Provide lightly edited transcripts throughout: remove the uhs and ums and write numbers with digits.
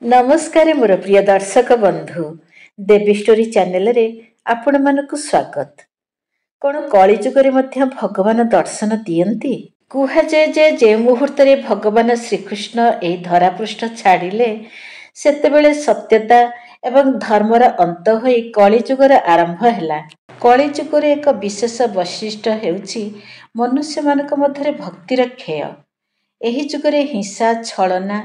नमस्कार मोर प्रिय दर्शक बंधु देवी स्टोरी चैनल रे आपण मानकु स्वागत। कौन कलिजुगरे मध्य भगवान दर्शन दियंती। कुहाଯାଏ जे मुहूर्त रे भगवान श्रीकृष्ण एही धरापृष्ठ छाड़िले सेतेबेले सत्यता एवं धर्मर अंत होई कलिजुगर आरंभ हैला। कलिजुगरे एक विशेष वैशिष्ट्य हेउछि मनुष्य मानक मध्यरे भक्तिर क्षय। एही जुगरे हिंसा छलना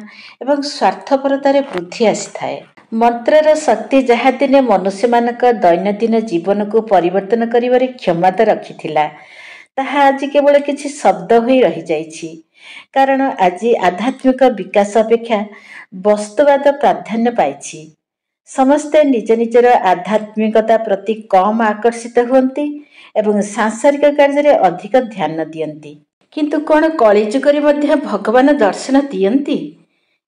एवं स्वार्थपरतार वृद्धि आसी थाए। मंत्रर शक्ति जहा दिने मनुष्य मानक दैनंदिन जीवन को परिवर्तन करिवारे क्षमता रखिथिला ताहा आज केवल किछि शब्द होई रही जाइछि। कारण आज आध्यात्मिक विकास अपेक्षा वस्तुवाद प्राधान्य पाइछि। समस्ते निज निजर आध्यात्मिकता प्रति कम आकर्षित हुअन्ति एवं सांसारिक कार्य अधिक ध्यान दियन्ति। किंतु कौन कलिजुगरे मध्य भगवान दर्शन दियंती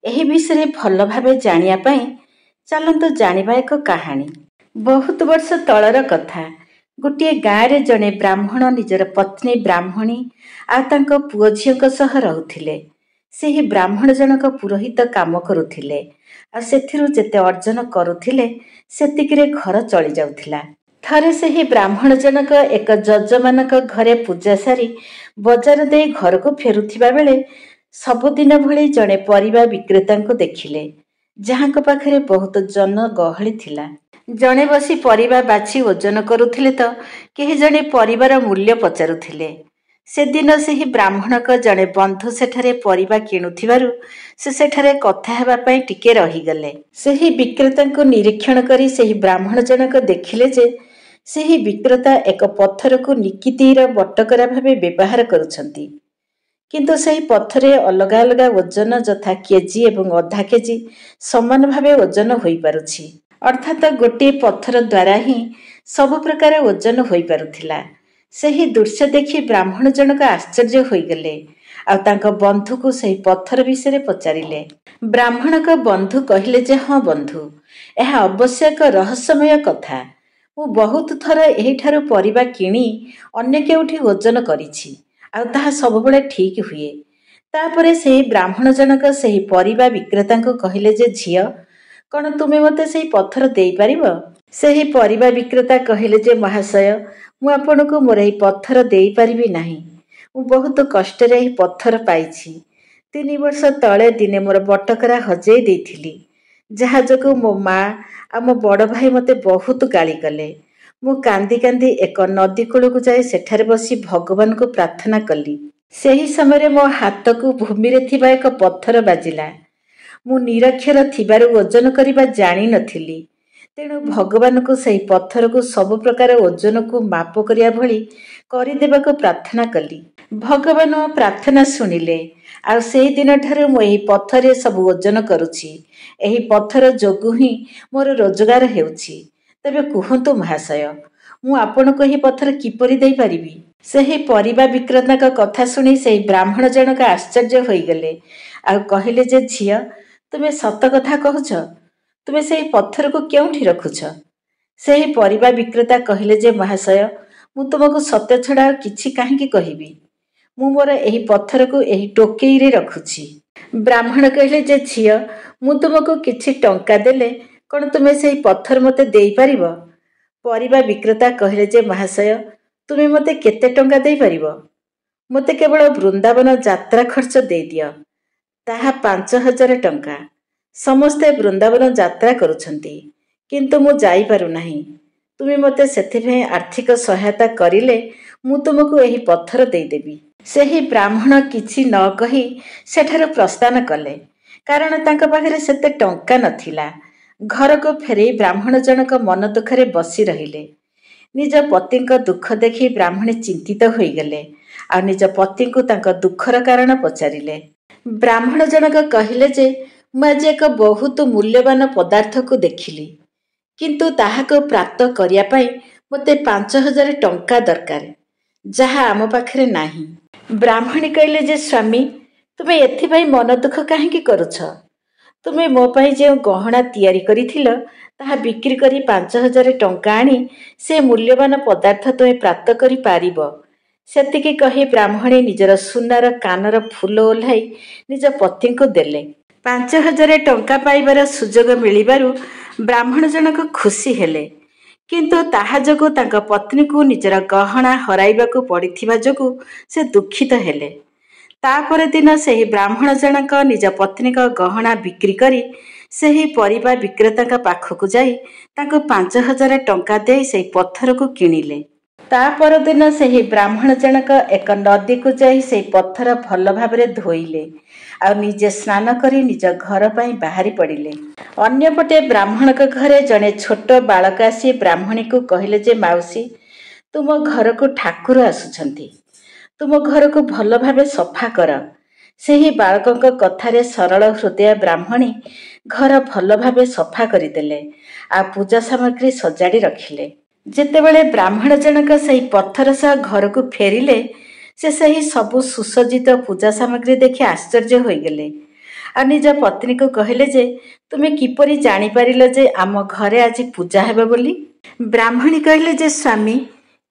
एही विषय भल भावे जानिया पई चलंतु जानिबा एक कहानी। बहुत वर्ष तलर कथा। गोटे गाँव रे जड़े ब्राह्मण निजर पत्नी ब्राह्मणी आ तांको पुओ झियों सह रहुथिले। सेही ब्राह्मण जनक पुरोहित काम करुथिले आ सेथिरु जेते अर्जन करुथिले सेतिकिरे घर चली जाउथिला। थरे सेही ब्राह्मण जनक एक जजमानक घरे पूजा सारी बजार दे घर को फेरुथिबा बेले सबुदिन भली जड़े परिबा विक्रेता को देखिले जहां पाखरे बहुत जन गहली थिला। जड़े बसी परिबा बाछि ओजन करुथिले तो केही जड़े परिबार मूल्य पचारुथिले। से दिन सेही ब्राह्मणक जड़े बंधु सेठारे परिबा किणुथिबारु से सेठारे कथा हेबा पई टिके रहिगले। सेही विक्रेता को निरीक्षण करी सेही ब्राह्मण जनक देखिले जे सेही विक्रेता एक पत्थर को निकितीर बटकरा भावे व्यवहार करुछंती। किंतु सेही पत्थरे अलग अलग ओजन जथा केजी एवं अधा केजी समान भावे ओजन होई पारुछि। अर्थात गोटे पत्थर द्वारा ही सब प्रकार ओजन होई पारुथिला। सेही दृश्य देखि ब्राह्मण जनक आश्चर्य होईगले आ तांको बंधु को सेही पत्थर विषय पचारिले। ब्राह्मणक बंधु कहिले जे हाँ बंधु यह अवश्य एक रहस्यमय कथा। मु बहुत थर एही ठारू परिबा किणी अन्य केउठी ओजन करिछि आ ताहा सबबेले ठीक हुए। तापरे सेही ब्राह्मण जनक सेही परिबा विक्रेता को कहिले जे झियो कौन तुमे मते सेही पत्थर देई परिबो। सेही परिबा विक्रेता कहिले जे महाशय मु आपनको मोर एही पत्थर देई परिबि नाही। मु बहुत कष्ट रे एही पत्थर पाइछि। 3 वर्ष तळे दिने मोर बटकरा हजेई देइथिली जहा जको मो माँ आ मो बड़ भाई मते बहुत गाली कले। मु कांदी कांदी एक नदी कूल को जाए सेठारे बसी भगवान को प्रार्थना कली। सेही समय मो हाथ को भूमि रे थिबा एक पत्थर बाजिला। मु निरक्षर थिबारु ओजन करिबा जानि नथिली। तेणु भगवान को सही पत्थर को सब प्रकार ओजन को माप करिया भली करि देबाको प्रार्थना कली। भगवान प्रार्थना सुनिले आ सेही दिन ठारू मो एही पत्थर सब ओजन करुछि। एही पत्थर जोगु ही मोर रोजगार हेउछि। तेबे कुहंतु महाशय मु आपनको एही पत्थर किपरि देई परिबि। सेही परिबा विक्रेता कथा सुनी सेही ब्राह्मण जनक आश्चर्य होईगले आ कहिले जे झियो तुमे सत कथा कहूछ। तुमे सेही पत्थर को केउठी रखुछ। सेही परिबा विक्रेता कहिले जे महाशय मु तुमको सत्य छड़ा किछि काहेकि कहिबि। मु मोर एही पत्थर को एही टोकेई रे रखुछि। ब्राह्मण कहिले जे झियो मु तुमको किछि टंका देले कौन तुमे सेही पत्थर मते देई परिबो। परिबा विक्रेता कहिले जे महाशय तुमे मते केते टंका देई परिबो। मते केवल वृंदावन यात्रा खर्च दे दियो ताहा 5000 टंका। समस्ते वृंदावन यात्रा करुछंती किंतु मु जाई पारु नाही। तुमे मते सेथिफे आर्थिक सहायता करिले मु तुमको एही पत्थर देई देबी। सेही ब्राह्मण किछि न कही सेठारो प्रस्थान कले कारण तांका पाखरे सेते टंका नथिला। घर को फेरी ब्राह्मण जनक मन दुखरे बसी रहिले। निज पति दुख देखि ब्राह्मणी चिंतित होईगले आ निज पति को तांका दुखर कारण पचारिले। ब्राह्मण जनक कहिले जे मु आज एक बहुत मूल्यवान पदार्थ को देखिली किंतु ताहाको प्राप्त करिया पई मते 5000 टंका दरकार जहा आम पाखरे नाही। ब्राह्मणी कहिले जे स्वामी तुमे एथि पई मन दुख काहेकि करूछ। तुमे मो पई जे गहना तयारी करिथिल ताहा बिक्री करी 5000 टंका आनी से मूल्यवान पदार्थ तुमे प्राप्त करि पारिबो। सेतिकी कही ब्राह्मणी निजर सुनार कानर फूल ओल्हाई निज पति को देले। 5,000 ଟଙ୍କା ପାଇବାର ସୁଯୋଗ ମିଳିବାରୁ ବ୍ରାହ୍ମଣ ଜଣକ ଖୁସି ହେଲେ। କିନ୍ତୁ ତାହା ଯୋଗୁଁ ତାଙ୍କ ପତ୍ନୀକୁ ନିଜର ଗହଣା ହରାଇବାକୁ ପଡ଼ିଥିବା ଯୋଗୁଁ ସେ ଦୁଃଖିତ ହେଲେ। ତାପର ଦିନ ସେହି ବ୍ରାହ୍ମଣ ଜଣକ ନିଜ ପତ୍ନୀଙ୍କ ଗହଣା ବିକ୍ରି କରି ସେହି ପରିବା ବିକ୍ରେତାଙ୍କ ପାଖକୁ ଯାଇ ତାଙ୍କୁ 5,000 ଟଙ୍କା ଦେଇ ସେହି ପଥରକୁ କିଣିଲେ। ତା ପରଦିନ ସେହି ବ୍ରାହ୍ମଣ ଜଣକ ଏକ ନଦୀକୁ ଯାଇ ସେହି ପଥର ଭଲ ଭାବରେ ଧୋଇଲେ ଆଉ ନିଜେ ସ୍ନାନ କରି ନିଜ ଘର ପାଇଁ ବାହାରି ପଡ଼ିଲେ। ଅନ୍ୟପଟେ ବ୍ରାହ୍ମଣଙ୍କ ଘରେ ଜଣେ ଛୋଟ ବାଳକ ଆସି ବ୍ରାହ୍ମଣୀକୁ କହିଲେ ଯେ, ମାଉସୀ, ତୁମ ଘରକୁ ଠାକୁର ଆସୁଛନ୍ତି, ତୁମ ଘରକୁ ଭଲ ଭାବେ ସଫା କର। ସେହି ବାଳକଙ୍କ କଥାରେ ସରଳ ହୃଦୟ ବ୍ରାହ୍ମଣୀ ଘର ଭଲ ଭାବେ ସଫା କରିଦେଲେ ଆଉ ପୂଜା ସାମଗ୍ରୀ ସଜାଡ଼ି ରଖିଲେ। ଯେତେବେଳେ ବ୍ରାହ୍ମଣ ଜଣକ ସେହି ପଥର ସହ ଘରକୁ ଫେରିଲେ, ସେ ସେହି ସବୁ ସୁସଜ୍ଜିତ ପୂଜା ସାମଗ୍ରୀ ଦେଖି ଆଶ୍ଚର୍ଯ୍ୟ ହୋଇଗଲେ ଆଉ ନିଜ ପତ୍ନୀକୁ କହିଲେ ଯେ, ତୁମେ କିପରି ଜାଣିପାରିଲ ଯେ ଆମ ଘରେ ଆଜି ପୂଜା ହେବ ବୋଲି? ବ୍ରାହ୍ମଣୀ କହିଲେ ଯେ, ସ୍ୱାମୀ,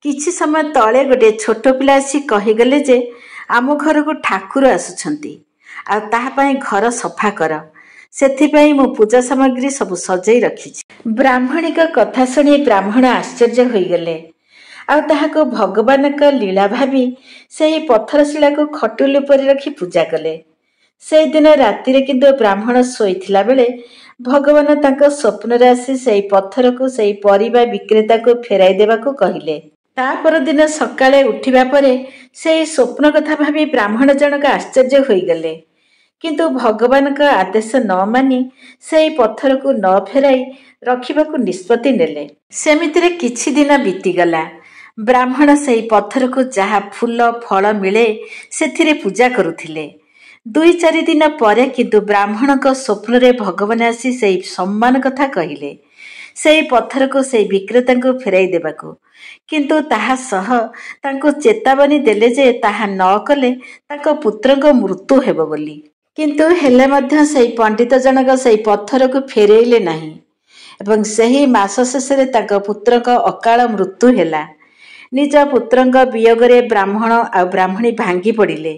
କିଛି ସମୟ ତଳେ ଗୋଟିଏ ଛୋଟ ପିଲା ଆସି କହିଗଲେ ଯେ ଆମ ଘରକୁ ଠାକୁର ଆସୁଛନ୍ତି ଆଉ ତାହା ପାଇଁ ଘର ସଫା କର, ସେଥିପାଇଁ ମୁଁ ପୂଜା ସାମଗ୍ରୀ ସବୁ ସଜେଇ ରଖିଛି। ବ୍ରାହ୍ମଣୀଙ୍କ କଥା ଶୁଣି ବ୍ରାହ୍ମଣ ଆଶ୍ଚର୍ଯ୍ୟ ହୋଇଗଲେ ଆଉ ତାହାକୁ ଭଗବାନଙ୍କ ଲୀଳା ଭାବି ସେହି ପଥର ଶିଳାକୁ ଖଟୁଲି ଉପରେ ରଖି ପୂଜା କଲେ। ସେହିଦିନ ରାତିରେ କିନ୍ତୁ ବ୍ରାହ୍ମଣ ଶୋଇଥିଲା ବେଳେ ଭଗବାନ ତାଙ୍କ ସ୍ୱପ୍ନରେ ଆସି ସେହି ପଥରକୁ ସେହି ପରିବା ବିକ୍ରେତାକୁ ଫେରାଇ ଦେବାକୁ କହିଲେ। ତା ପରଦିନ ସକାଳେ ଉଠିବା ପରେ ସେହି ସ୍ୱପ୍ନ କଥା ଭାବି ବ୍ରାହ୍ମଣ ଜଣକ ଆଶ୍ଚର୍ଯ୍ୟ ହୋଇଗଲେ, କିନ୍ତୁ ଭଗବାନଙ୍କ ଆଦେଶ ନ ମାନି ସେହି ପଥରକୁ ନ ଫେରାଇ ରଖିବାକୁ ନିଷ୍ପତ୍ତି ନେଲେ। ସେମିତିରେ କିଛି ଦିନ ବିତିଗଲା। ବ୍ରାହ୍ମଣ ସେହି ପଥରକୁ ଯାହା ଫୁଲ ଫଳ ମିଳେ ସେଥିରେ ପୂଜା କରୁଥିଲେ। 2-4 ଦିନ ପରେ କିନ୍ତୁ ବ୍ରାହ୍ମଣଙ୍କ ସ୍ୱପ୍ନରେ ଭଗବାନ ଆସି ସେହି ସମ୍ମାନ କଥା କହିଲେ, ସେହି ପଥରକୁ ସେହି ବିକ୍ରେତାଙ୍କୁ ଫେରାଇ ଦେବାକୁ। କିନ୍ତୁ ତାହା ସହ ତାଙ୍କୁ ଚେତାବନୀ ଦେଲେ ଯେ ତାହା ନ କଲେ ତାଙ୍କ ପୁତ୍ରଙ୍କ ମୃତ୍ୟୁ ହେବ ବୋଲି। କିନ୍ତୁ ହେଲେ ମଧ୍ୟ ସେହି ପଣ୍ଡିତ ଜଣକ ସେହି ପଥରକୁ ଫେରାଇଲେ ନାହିଁ ଏବଂ ସେହି ମାସ ଶେଷରେ ତାଙ୍କ ପୁତ୍ରଙ୍କ ଅକାଳ ମୃତ୍ୟୁ ହେଲା। ନିଜ ପୁତ୍ରଙ୍କ ବିୟୋଗରେ ବ୍ରାହ୍ମଣ ଆଉ ବ୍ରାହ୍ମଣୀ ଭାଙ୍ଗି ପଡ଼ିଲେ।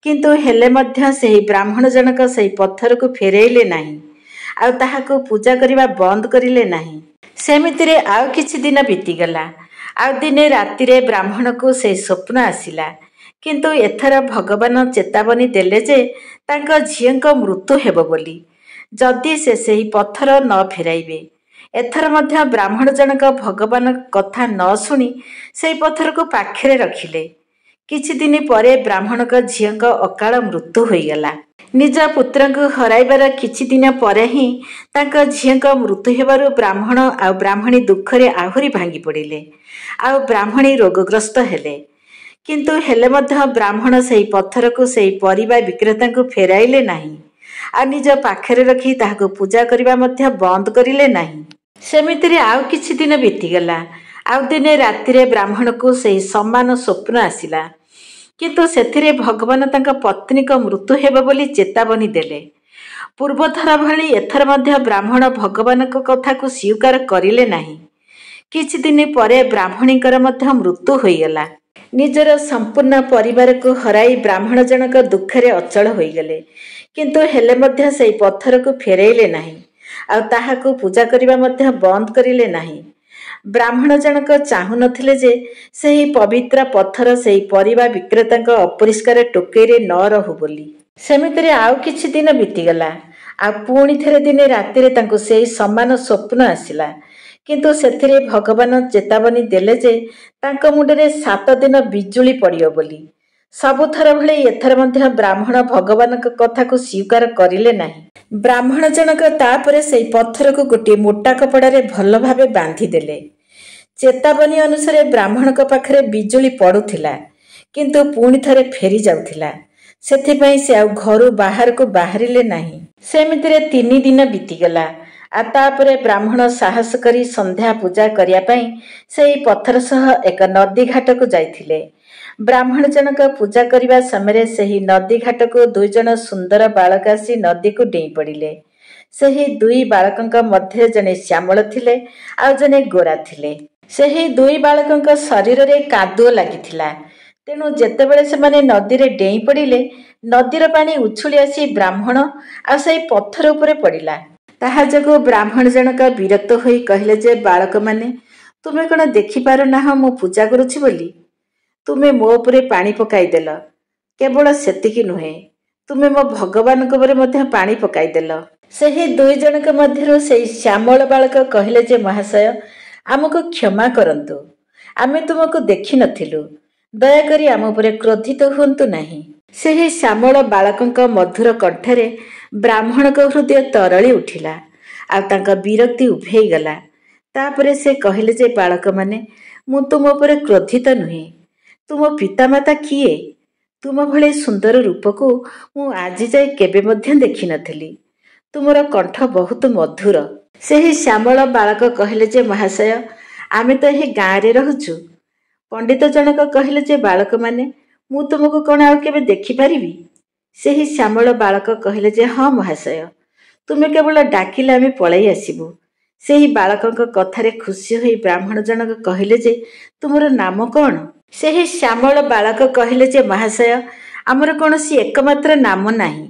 କିନ୍ତୁ ହେଲେ ମଧ୍ୟ ସେହି ବ୍ରାହ୍ମଣ ଜଣକ ସେହି ପଥରକୁ ଫେରାଇଲେ ନାହିଁ ଆଉ ତାହାକୁ ପୂଜା କରିବା ବନ୍ଦ କରିଲେ ନାହିଁ। ସେମିତିରେ ଆଉ କିଛି ଦିନ ବିତିଗଲା। ଆଉ ଦିନେ ରାତିରେ ବ୍ରାହ୍ମଣକୁ ସେହି ସ୍ୱପ୍ନ ଆସିଲା, କିନ୍ତୁ ଏଥର ଭଗବାନ ଚେତାବନୀ ଦେଲେ ଯେ ତାଙ୍କ ଝିଅଙ୍କ ମୃତ୍ୟୁ ହେବ ବୋଲି ଯଦି ସେ ସେହି ପଥର ନ ଫେରାଇବେ। ଏଥର ମଧ୍ୟ ବ୍ରାହ୍ମଣ ଜଣକ ଭଗବାନ କଥା ନ ଶୁଣି ସେହି ପଥରକୁ ପାଖରେ ରଖିଲେ। କିଛି ଦିନ ପରେ ବ୍ରାହ୍ମଣଙ୍କ ଝିଅଙ୍କ ଅକାଳ ମୃତ୍ୟୁ ହୋଇଗଲା। ନିଜ ପୁତ୍ରଙ୍କୁ ହରାଇବାର କିଛି ଦିନ ପରେ ହିଁ ତାଙ୍କ ଝିଅଙ୍କ ମୃତ୍ୟୁ ହେବାରୁ ବ୍ରାହ୍ମଣ ଆଉ ବ୍ରାହ୍ମଣୀ ଦୁଃଖରେ ଆହୁରି ଭାଙ୍ଗି ପଡ଼ିଲେ ଆଉ ବ୍ରାହ୍ମଣୀ ରୋଗଗ୍ରସ୍ତ ହେଲେ। କିନ୍ତୁ ହେଲେ ମଧ୍ୟ ବ୍ରାହ୍ମଣ ସେହି ପଥରକୁ ସେହି ପରିବା ବିକ୍ରେତାଙ୍କୁ ଫେରାଇଲେ ନାହିଁ ଆଉ ନିଜ ପାଖରେ ରଖି ତାହାକୁ ପୂଜା କରିବା ମଧ୍ୟ ବନ୍ଦ କରିଲେ ନାହିଁ। ସେମିତିରେ ଆଉ କିଛି ଦିନ ବିତିଗଲା। ଆଉ ଦିନେ ରାତିରେ ବ୍ରାହ୍ମଣକୁ ସେହି ସମାନ ସ୍ୱପ୍ନ ଆସିଲା, କିନ୍ତୁ ସେଥିରେ ଭଗବାନ ତାଙ୍କ ପତ୍ନୀଙ୍କ ମୃତ୍ୟୁ ହେବ ବୋଲି ଚେତାବନୀ ଦେଲେ। ପୂର୍ବଥର ଭଳି ଏଥର ମଧ୍ୟ ବ୍ରାହ୍ମଣ ଭଗବାନଙ୍କ କଥାକୁ ସ୍ୱୀକାର କରିଲେ ନାହିଁ। କିଛି ଦିନ ପରେ ବ୍ରାହ୍ମଣୀଙ୍କର ମଧ୍ୟ ମୃତ୍ୟୁ ହୋଇଗଲା। ନିଜର ସମ୍ପୂର୍ଣ୍ଣ ପରିବାରକୁ ହରାଇ ବ୍ରାହ୍ମଣ ଜଣକ ଦୁଃଖରେ ଅଚଳ ହୋଇଗଲେ। କିନ୍ତୁ ହେଲେ ମଧ୍ୟ ସେହି ପଥରକୁ ଫେରାଇଲେ ନାହିଁ ଆଉ ତାହାକୁ ପୂଜା କରିବା ମଧ୍ୟ ବନ୍ଦ କରିଲେ ନାହିଁ। ବ୍ରାହ୍ମଣ ଜଣକ ଚାହୁଁନଥିଲେ ଯେ ସେହି ପବିତ୍ର ପଥର ସେହି ପରିବା ବିକ୍ରେତାଙ୍କ ଅପରିଷ୍କାର ଟୋକେଇରେ ନ ରହୁ ବୋଲି। ସେମିତିରେ ଆଉ କିଛି ଦିନ ବିତିଗଲା। ଆଉ ପୁଣି ଥରେ ଦିନେ ରାତିରେ ତାଙ୍କୁ ସେହି ସମାନ ସ୍ୱପ୍ନ ଆସିଲା, କିନ୍ତୁ ସେଥିରେ ଭଗବାନ ଚେତାବନୀ ଦେଲେ ଯେ ତାଙ୍କ ମୁଣ୍ଡରେ 7 ଦିନ ବିଜୁଳି ପଡ଼ିବ ବୋଲି। ସବୁଥର ଭଳି ଏଥର ମଧ୍ୟ ବ୍ରାହ୍ମଣ ଭଗବାନଙ୍କ କଥାକୁ ସ୍ୱୀକାର କରିଲେ ନାହିଁ। ବ୍ରାହ୍ମଣ ଜଣକ ତାପରେ ସେହି ପଥରକୁ ଗୋଟିଏ ମୋଟା କପଡ଼ାରେ ଭଲ ଭାବେ ବାନ୍ଧିଦେଲେ। ଚେତାବନୀ ଅନୁସାରେ ବ୍ରାହ୍ମଣଙ୍କ ପାଖରେ ବିଜୁଳି ପଡ଼ୁଥିଲା, କିନ୍ତୁ ପୁଣି ଥରେ ଫେରି ଯାଉଥିଲା। ସେଥିପାଇଁ ସେ ଆଉ ଘରୁ ବାହାରକୁ ବାହାରିଲେ ନାହିଁ। ସେମିତିରେ 3 ଦିନ ବିତିଗଲା। ଆଉ ତାପରେ ବ୍ରାହ୍ମଣ ସାହସ କରି ସନ୍ଧ୍ୟା ପୂଜା କରିବା ପାଇଁ ସେହି ପଥର ସହ ଏକ ନଦୀ ଘାଟକୁ ଯାଇଥିଲେ। ବ୍ରାହ୍ମଣ ଜଣକ ପୂଜା କରିବା ସମୟରେ ସେହି ନଦୀ ଘାଟକୁ 2 ଜଣ ସୁନ୍ଦର ବାଳକ ଆସି ନଦୀକୁ ଡେଇଁ ପଡ଼ିଲେ। ସେହି 2 ବାଳକଙ୍କ ମଧ୍ୟରେ ଜଣେ ଶ୍ୟାମଳ ଥିଲେ ଆଉ ଜଣେ ଗୋରା ଥିଲେ। ସେହି 2 ବାଳକଙ୍କ ଶରୀରରେ କାଦୁଅ ଲାଗିଥିଲା, ତେଣୁ ଯେତେବେଳେ ସେମାନେ ନଦୀରେ ଡେଇଁ ପଡ଼ିଲେ, ନଦୀର ପାଣି ଉଛୁଳି ଆସି ବ୍ରାହ୍ମଣ ଆଉ ସେଇ ପଥର ଉପରେ ପଡ଼ିଲା। ତାହା ଯୋଗୁଁ ବ୍ରାହ୍ମଣ ଜଣକ ବିରକ୍ତ ହୋଇ କହିଲେ ଯେ, ବାଳକମାନେ, ତୁମେ କ'ଣ ଦେଖିପାରୁନାହଁ ମୁଁ ପୂଜା କରୁଛି ବୋଲି? ତୁମେ ମୋ ଉପରେ ପାଣି ପକାଇଦେଲ। କେବଳ ସେତିକି ନୁହେଁ, ତୁମେ ମୋ ଭଗବାନଙ୍କ ଉପରେ ମଧ୍ୟ ପାଣି ପକାଇଦେଲ। ସେହି ଦୁଇ ଜଣଙ୍କ ମଧ୍ୟରୁ ସେଇ ଶ୍ୟାମଳ ବାଳକ କହିଲେ ଯେ, ମହାଶୟ, ଆମକୁ କ୍ଷମା କରନ୍ତୁ, ଆମେ ତୁମକୁ ଦେଖିନଥିଲୁ, ଦୟାକରି ଆମ ଉପରେ କ୍ରୋଧିତ ହୁଅନ୍ତୁ ନାହିଁ। ସେହି ଶ୍ୟାମଳ ବାଳକଙ୍କ ମଧୁର କଣ୍ଠରେ ବ୍ରାହ୍ମଣଙ୍କ ହୃଦୟ ତରଳି ଉଠିଲା, ଆଉ ତାଙ୍କ ବିରକ୍ତି ଉଭେଇଗଲା। ତାପରେ ସେ କହିଲେ ଯେ, ବାଳକମାନେ, ମୁଁ ତୁମ ଉପରେ କ୍ରୋଧିତ ନୁହେଁ। ତୁମ ପିତାମାତା କିଏ? ତୁମ ଭଳି ସୁନ୍ଦର ରୂପକୁ ମୁଁ ଆଜି ଯାଏ କେବେ ମଧ୍ୟ ଦେଖିନଥିଲି। ତୁମର କଣ୍ଠ ବହୁତ ମଧୁର। ସେହି ଶ୍ୟାମଳ ବାଳକ କହିଲେ ଯେ, ମହାଶୟ, ଆମେ ତ ଏହି ଗାଁରେ ରହୁଛୁ। ପଣ୍ଡିତ ଜଣକ କହିଲେ ଯେ, ବାଳକମାନେ, ମୁଁ ତୁମକୁ କ'ଣ ଆଉ କେବେ ଦେଖିପାରିବି? ସେହି ଶ୍ୟାମଳ ବାଳକ କହିଲେ ଯେ, ହଁ ମହାଶୟ, ତୁମେ କେବଳ ଡାକିଲେ ଆମେ ପଳାଇ ଆସିବୁ। ସେହି ବାଳକଙ୍କ କଥାରେ ଖୁସି ହୋଇ ବ୍ରାହ୍ମଣ ଜଣକ କହିଲେ ଯେ, ତୁମର ନାମ କ'ଣ? ସେହି ଶ୍ୟାମଳ ବାଳକ କହିଲେ ଯେ, ମହାଶୟ, ଆମର କୌଣସି ଏକମାତ୍ର ନାମ ନାହିଁ।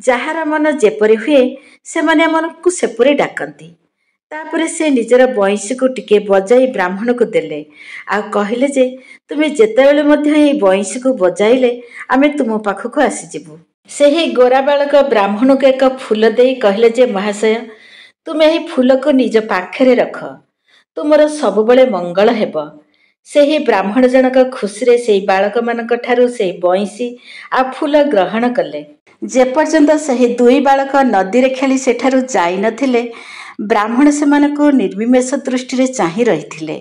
ଯାହାର ମନ ଯେପରି ହୁଏ ସେମାନେ ଆମକୁ ସେପରି ଡାକନ୍ତି। ତାପରେ ସେ ନିଜର ବଇଁଶୀକୁ ଟିକେ ବଜାଇ ବ୍ରାହ୍ମଣକୁ ଦେଲେ, ଆଉ କହିଲେ ଯେ, ତୁମେ ଯେତେବେଳେ ମଧ୍ୟ ଏହି ବଇଁଶୀକୁ ବଜାଇଲେ ଆମେ ତୁମ ପାଖକୁ ଆସିଯିବୁ। ସେହି ଗୋରା ବାଳକ ବ୍ରାହ୍ମଣକୁ ଏକ ଫୁଲ ଦେଇ କହିଲେ ଯେ, ମହାଶୟ, ତୁମେ ଏହି ଫୁଲକୁ ନିଜ ପାଖରେ ରଖ, ତୁମର ସବୁବେଳେ ମଙ୍ଗଳ ହେବ। ସେହି ବ୍ରାହ୍ମଣ ଜଣକ ଖୁସିରେ ସେହି ବାଳକମାନଙ୍କ ଠାରୁ ସେହି ବଇଁଶୀ ଆଉ ଫୁଲ ଗ୍ରହଣ କଲେ। ଯେପର୍ଯ୍ୟନ୍ତ ସେହି ଦୁଇ ବାଳକ ନଦୀରେ ଖେଳି ସେଠାରୁ ଯାଇନଥିଲେ, ବ୍ରାହ୍ମଣ ସେମାନଙ୍କୁ ନିର୍ବିମେଷ ଦୃଷ୍ଟିରେ ଚାହିଁ ରହିଥିଲେ।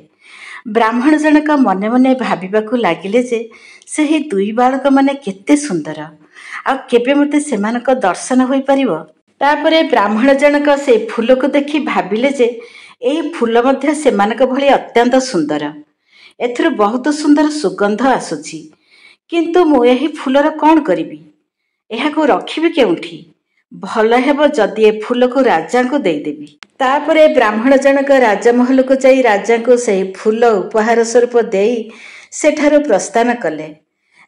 ବ୍ରାହ୍ମଣ ଜଣକ ମନେ ମନେ ଭାବିବାକୁ ଲାଗିଲେ ଯେ, ସେହି ଦୁଇ ବାଳକମାନେ କେତେ ସୁନ୍ଦର, ଆଉ କେବେ ମୋତେ ସେମାନଙ୍କ ଦର୍ଶନ ହୋଇପାରିବ? ତାପରେ ବ୍ରାହ୍ମଣ ଜଣକ ସେହି ଫୁଲକୁ ଦେଖି ଭାବିଲେ ଯେ, ଏହି ଫୁଲ ମଧ୍ୟ ସେମାନଙ୍କ ଭଳି ଅତ୍ୟନ୍ତ ସୁନ୍ଦର। ଏଥିରୁ ବହୁତ ସୁନ୍ଦର ସୁଗନ୍ଧ ଆସୁଛି, କିନ୍ତୁ ମୁଁ ଏହି ଫୁଲର କ'ଣ କରିବି? ଏହାକୁ ରଖିବି କେଉଁଠି? ଭଲ ହେବ ଯଦି ଏ ଫୁଲକୁ ରାଜାଙ୍କୁ ଦେଇଦେବି। ତାପରେ ବ୍ରାହ୍ମଣ ଜଣକ ରାଜମହଲକୁ ଯାଇ ରାଜାଙ୍କୁ ସେହି ଫୁଲ ଉପହାର ସ୍ୱରୂପ ଦେଇ ସେଠାରୁ ପ୍ରସ୍ଥାନ କଲେ।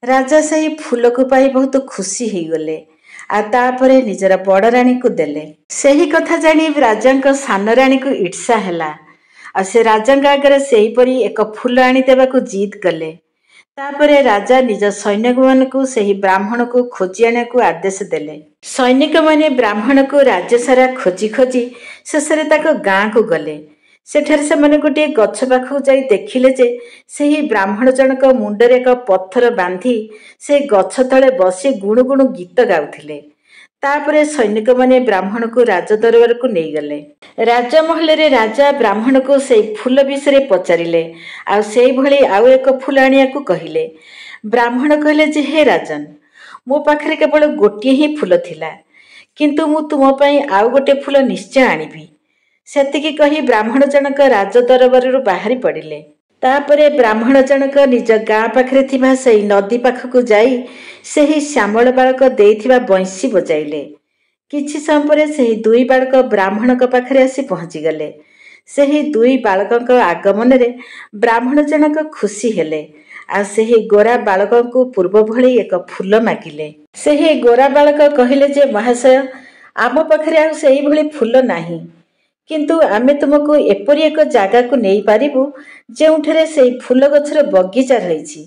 ରାଜା ସେହି ଫୁଲକୁ ପାଇ ବହୁତ ଖୁସି ହେଇଗଲେ, ଆଉ ତାପରେ ନିଜର ବଡ଼ ରାଣୀକୁ ଦେଲେ। ସେହି କଥା ଜାଣି ରାଜାଙ୍କ ସାନ ରାଣୀକୁ ଈର୍ଷା ହେଲା, ଆଉ ସେ ରାଜାଙ୍କ ଆଗରେ ସେହିପରି ଏକ ଫୁଲ ଆଣିଦେବାକୁ ଜିଦ୍ କଲେ। ତାପରେ ରାଜା ନିଜ ସୈନିକମାନଙ୍କୁ ସେହି ବ୍ରାହ୍ମଣକୁ ଖୋଜି ଆଣିବାକୁ ଆଦେଶ ଦେଲେ। ସୈନିକମାନେ ବ୍ରାହ୍ମଣକୁ ରାଜ୍ୟ ସାରା ଖୋଜି ଖୋଜି ଶେଷରେ ତାଙ୍କ ଗାଁକୁ ଗଲେ। ସେଠାରେ ସେମାନେ ଗୋଟିଏ ଗଛ ପାଖକୁ ଯାଇ ଦେଖିଲେ ଯେ, ସେହି ବ୍ରାହ୍ମଣ ଜଣକ ମୁଣ୍ଡରେ ଏକ ପଥର ବାନ୍ଧି ସେ ଗଛ ତଳେ ବସି ଗୁଣୁ ଗୁଣୁ ଗୀତ ଗାଉଥିଲେ। ତାପରେ ସୈନିକମାନେ ବ୍ରାହ୍ମଣକୁ ରାଜ ଦରବାରକୁ ନେଇଗଲେ। ରାଜମହଲରେ ରାଜା ବ୍ରାହ୍ମଣକୁ ସେହି ଫୁଲ ବିଷୟରେ ପଚାରିଲେ, ଆଉ ସେଇଭଳି ଆଉ ଏକ ଫୁଲ ଆଣିବାକୁ କହିଲେ। ବ୍ରାହ୍ମଣ କହିଲେ ଯେ, ହେ ରାଜନ, ମୋ ପାଖରେ କେବଳ ଗୋଟିଏ ହିଁ ଫୁଲ ଥିଲା, କିନ୍ତୁ ମୁଁ ତୁମ ପାଇଁ ଆଉ ଗୋଟିଏ ଫୁଲ ନିଶ୍ଚୟ ଆଣିବି। ସେତିକି କହି ବ୍ରାହ୍ମଣ ଜଣକ ରାଜ ଦରବାରରୁ ବାହାରି ପଡ଼ିଲେ। ତାପରେ ବ୍ରାହ୍ମଣ ଜଣକ ନିଜ ଗାଁ ପାଖରେ ଥିବା ସେହି ନଦୀ ପାଖକୁ ଯାଇ ସେହି ଶ୍ୟାମଳ ବାଳକ ଦେଇଥିବା ବଇଁଶୀ ବଜାଇଲେ। କିଛି ସମୟ ପରେ ସେହି ଦୁଇ ବାଳକ ବ୍ରାହ୍ମଣଙ୍କ ପାଖରେ ଆସି ପହଞ୍ଚିଗଲେ। ସେହି ଦୁଇ ବାଳକଙ୍କ ଆଗମନରେ ବ୍ରାହ୍ମଣ ଜଣକ ଖୁସି ହେଲେ, ଆଉ ସେହି ଗୋରା ବାଳକଙ୍କୁ ପୂର୍ବ ଭଳି ଏକ ଫୁଲ ମାଗିଲେ। ସେହି ଗୋରା ବାଳକ କହିଲେ ଯେ, ମହାଶୟ, ଆମ ପାଖରେ ଆଉ ସେଇଭଳି ଫୁଲ ନାହିଁ, କିନ୍ତୁ ଆମେ ତୁମକୁ ଏପରି ଏକ ଜାଗାକୁ ନେଇପାରିବୁ ଯେଉଁଠାରେ ସେହି ଫୁଲ ଗଛର ବଗିଚା ରହିଛି,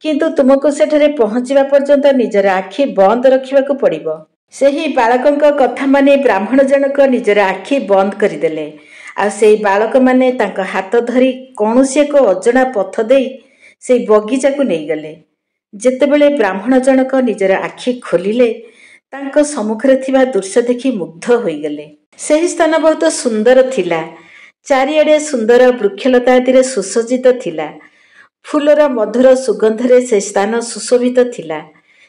କିନ୍ତୁ ତୁମକୁ ସେଠାରେ ପହଞ୍ଚିବା ପର୍ଯ୍ୟନ୍ତ ନିଜର ଆଖି ବନ୍ଦ ରଖିବାକୁ ପଡ଼ିବ। ସେହି ବାଳକଙ୍କ କଥା ମାନି ବ୍ରାହ୍ମଣ ଜଣକ ନିଜର ଆଖି ବନ୍ଦ କରିଦେଲେ, ଆଉ ସେହି ବାଳକମାନେ ତାଙ୍କ ହାତ ଧରି କୌଣସି ଏକ ଅଜଣା ପଥ ଦେଇ ସେହି ବଗିଚାକୁ ନେଇଗଲେ। ଯେତେବେଳେ ବ୍ରାହ୍ମଣ ଜଣକ ନିଜର ଆଖି ଖୋଲିଲେ, ତାଙ୍କ ସମ୍ମୁଖରେ ଥିବା ଦୃଶ୍ୟ ଦେଖି ମୁଗ୍ଧ ହୋଇଗଲେ। ସେହି ସ୍ଥାନ ବହୁତ ସୁନ୍ଦର ଥିଲା। ଚାରିଆଡ଼େ ସୁନ୍ଦର ବୃକ୍ଷଲତା ଆଦିରେ ସୁସଜ୍ଜିତ ଥିଲା। ଫୁଲର ମଧୁର ସୁଗନ୍ଧରେ ସେ ସ୍ଥାନ ସୁଶୋଭିତ ଥିଲା।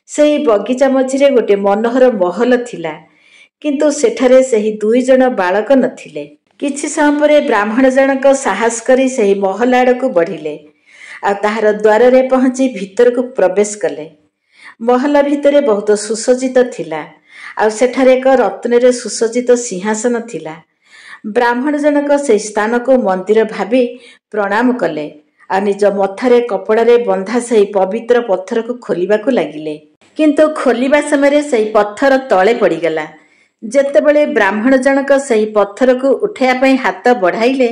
ସେହି ବଗିଚା ମଝିରେ ଗୋଟିଏ ମନୋହର ମହଲ ଥିଲା, କିନ୍ତୁ ସେଠାରେ ସେହି ଦୁଇ ଜଣ ବାଳକ ନଥିଲେ। କିଛି ସମୟ ପରେ ବ୍ରାହ୍ମଣ ଜଣକ ସାହସ କରି ସେହି ମହଲ ଆଡ଼କୁ ବଢ଼ିଲେ, ଆଉ ତାହାର ଦ୍ୱାରରେ ପହଞ୍ଚି ଭିତରକୁ ପ୍ରବେଶ କଲେ। ମହଲ ଭିତରେ ବହୁତ ସୁସଜ୍ଜିତ ଥିଲା, ଆଉ ସେଠାରେ ଏକ ରତ୍ନରେ ସୁସଜ୍ଜିତ ସିଂହାସନ ଥିଲା। ବ୍ରାହ୍ମଣ ଜଣକ ସେହି ସ୍ଥାନକୁ ମନ୍ଦିର ଭାବି ପ୍ରଣାମ କଲେ, ଆଉ ନିଜ ମଥାରେ କପଡ଼ାରେ ବନ୍ଧା ସେହି ପବିତ୍ର ପଥରକୁ ଖୋଲିବାକୁ ଲାଗିଲେ। କିନ୍ତୁ ଖୋଲିବା ସମୟରେ ସେହି ପଥର ତଳେ ପଡ଼ିଗଲା। ଯେତେବେଳେ ବ୍ରାହ୍ମଣ ଜଣକ ସେହି ପଥରକୁ ଉଠାଇବା ପାଇଁ ହାତ ବଢ଼ାଇଲେ,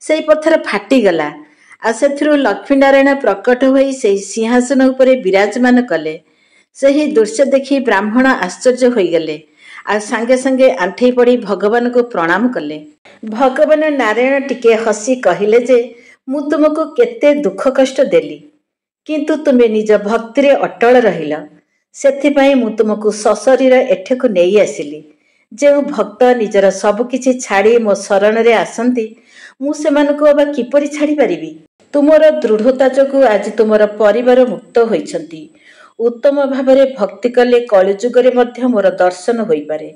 ସେହି ପଥର ଫାଟିଗଲା ଆଉ ସେଥିରୁ ଲକ୍ଷ୍ମୀନାରାୟଣ ପ୍ରକଟ ହୋଇ ସେହି ସିଂହାସନ ଉପରେ ବିରାଜମାନ କଲେ। ସେହି ଦୃଶ୍ୟ ଦେଖି ବ୍ରାହ୍ମଣ ଆଶ୍ଚର୍ଯ୍ୟ ହୋଇଗଲେ ଆଉ ସାଙ୍ଗେ ସାଙ୍ଗେ ଆଣ୍ଠେଇ ପଡ଼ି ଭଗବାନଙ୍କୁ ପ୍ରଣାମ କଲେ। ଭଗବାନ ନାରାୟଣ ଟିକେ ହସି କହିଲେ ଯେ, ମୁଁ ତୁମକୁ କେତେ ଦୁଃଖ କଷ୍ଟ ଦେଲି, କିନ୍ତୁ ତୁମେ ନିଜ ଭକ୍ତିରେ ଅଟଳ ରହିଲ। ସେଥିପାଇଁ ମୁଁ ତୁମକୁ ସଶରୀର ଏଠାକୁ ନେଇ ଆସିଲି। ଯେଉଁ ଭକ୍ତ ନିଜର ସବୁକିଛି ଛାଡ଼ି ମୋ ଶରଣରେ ଆସନ୍ତି, ମୁଁ ସେମାନଙ୍କୁ ଅବା କିପରି ଛାଡ଼ିପାରିବି? ତୁମର ଦୃଢ଼ତା ଯୋଗୁଁ ଆଜି ତୁମର ପରିବାର ମୁକ୍ତ ହୋଇଛନ୍ତି। ଉତ୍ତମ ଭାବରେ ଭକ୍ତି କଲେ କଳିଯୁଗରେ ମଧ୍ୟ ମୋର ଦର୍ଶନ ହୋଇପାରେ।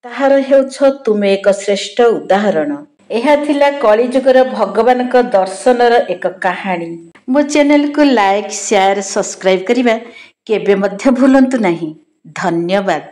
ତାହାର ହେଉଛ ତୁମେ ଏକ ଶ୍ରେଷ୍ଠ ଉଦାହରଣ। ଏହା ଥିଲା କଳିଯୁଗର ଭଗବାନଙ୍କ ଦର୍ଶନର ଏକ କାହାଣୀ। ମୋ ଚ୍ୟାନେଲକୁ ଲାଇକ୍, ସେୟାର, ସବସ୍କ୍ରାଇବ୍ କରିବା କେବେ ମଧ୍ୟ ଭୁଲନ୍ତୁ ନାହିଁ। ଧନ୍ୟବାଦ।